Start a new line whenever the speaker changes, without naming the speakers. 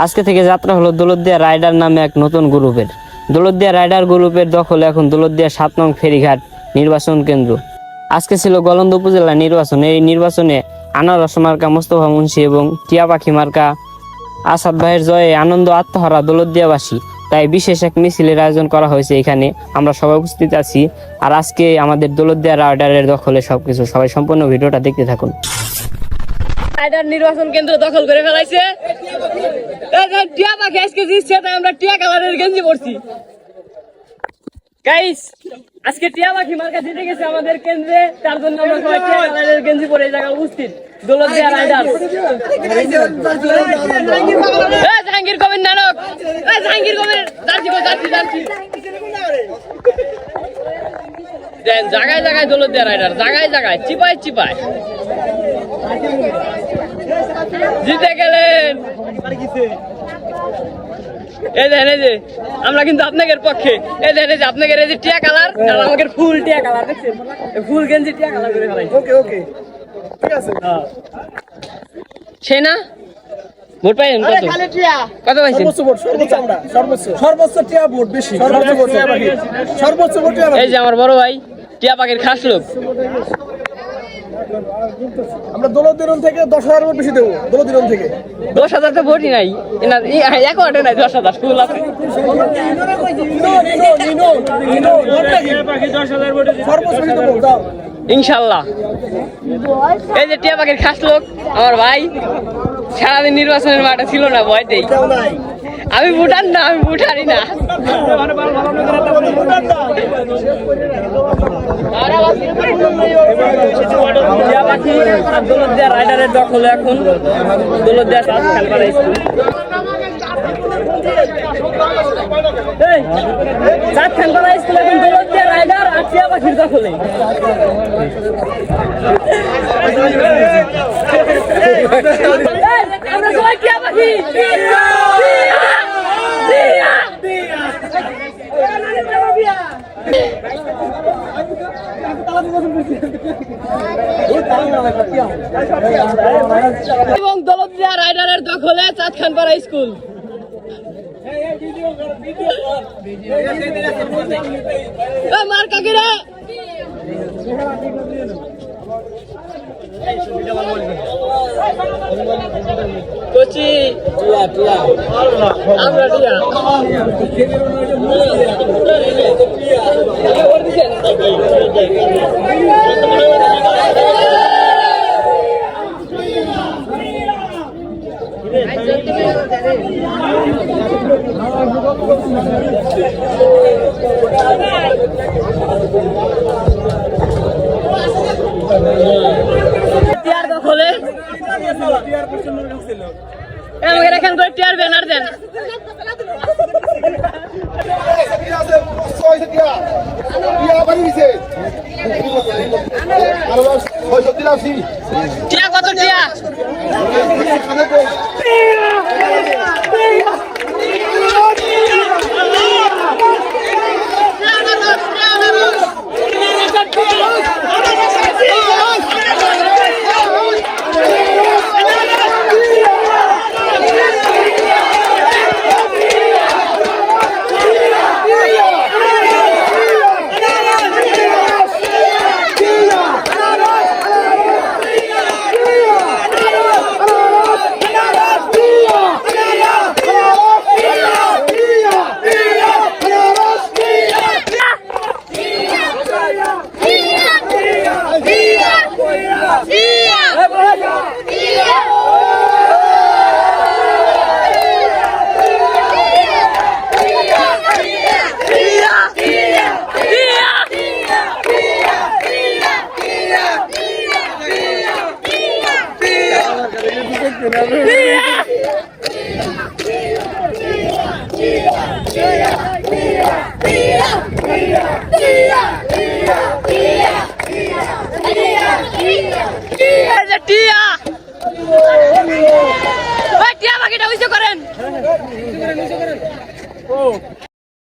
আজকে থেকে যাত্রা হলো দৌলতদিয়া রাইডার নামে এক নতুন গ্রুপের। দৌলতদিয়া রাইডার গ্রুপের দখলে এখন দৌলতদিয়া ৭ নং ফেরিঘাট নির্বাচন কেন্দ্র। আজকে ছিল গলন্দ উপজেলা নির্বাচন। এই নির্বাচনে আনারস মার্কা মোস্তফা মুন্সি এবং টিয়া পাখি মার্কা আসাদ ভাইয়ের জয়ে আনন্দ আত্মহারা দৌলতদিয়াবাসী। তাই বিশেষ এক মিছিলের আয়োজন করা হয়েছে। এখানে আমরা সবাই উপস্থিত আছি। আর আজকে আমাদের দৌলতদিয়া রাইডারের দখলে সবকিছু। সবাই সম্পূর্ণ ভিডিওটা দেখতে থাকুন।
রাইডার নির্বাচন কেন্দ্র দখল করে ফেলাইছে। টিয়া পাখি আজকে জিতছে, তাই আমরা টিয়া কালারের গেঞ্জি পরছি। গাইস, আজকে টিয়া পাখি মার্কা জিতে গেছে আমাদের কেন্দ্রে, তার জন্য আমরা সবাই টিয়া কালারের গেঞ্জি পরে এই জায়গায় উপস্থিত। দৌলতদিয়া রাইডার জাহাঙ্গীর কবির নানক, জাহাঙ্গীর কবির জায়গায় জায়গায় দৌলতদিয়া রাইডার, জায়গায় জায়গায় চিপায় চিপায় জিতে গেলেন। এই দেখেন, এই যে আমরা কিন্তু আপনাদের পক্ষে। এই দেখেন, এই যে আপনাদের এই যে টিয়া কালার আর আমাদের ফুল টিয়া কালার, দেখছেন? ফুল গেঞ্জি টিয়া কালার করে ফেলাইছে।
ওকে ওকে, ঠিক আছে।
সেই না ভোট পাইছেন কত? কত পাইছেন?
সর্বোচ্চ টিয়া ভোট বেশি, সর্বোচ্চ ভোট টিয়া।
এই যে আমার বড় ভাই টিয়া পাখির খাস লোক।
আমরা দৌলতদিয়া থেকে 10,000 ভোট বেশি দেবো। দৌলতদিয়া থেকে
10,000 তো ভোটই নাই, এক ওয়ার্ডে নাই 10,000। ফুল আছে ইনশাল্লাহ। এই যে টিয়া পাখির খাস লোক আমার ভাই সারাদিন নির্বাচনের মাঠে ছিল না, ভয়তেই। আমি ভুটান না, আমি ভুটানি না। দৌলতদিয়া রাইডারের দখলে এখন দৌলতদিয়া খেলপাড়া স্কুল। খেলপাড়া স্কুল এখন দৌলতদিয়া রাইডার আর টিয়া পাখির দখলে। আমরা সবাই টিয়া পাখি। এবং দৌলতদিয়া রাইডারের দখলে চাঁদখানপাড়া স্কুল। মার কাকিরা কোচি আমরা টিয়া টিয়ার দখলে। আমাদের এখান করে টিয়ার ব্যানার দেন। টিয়া কত টিয়া?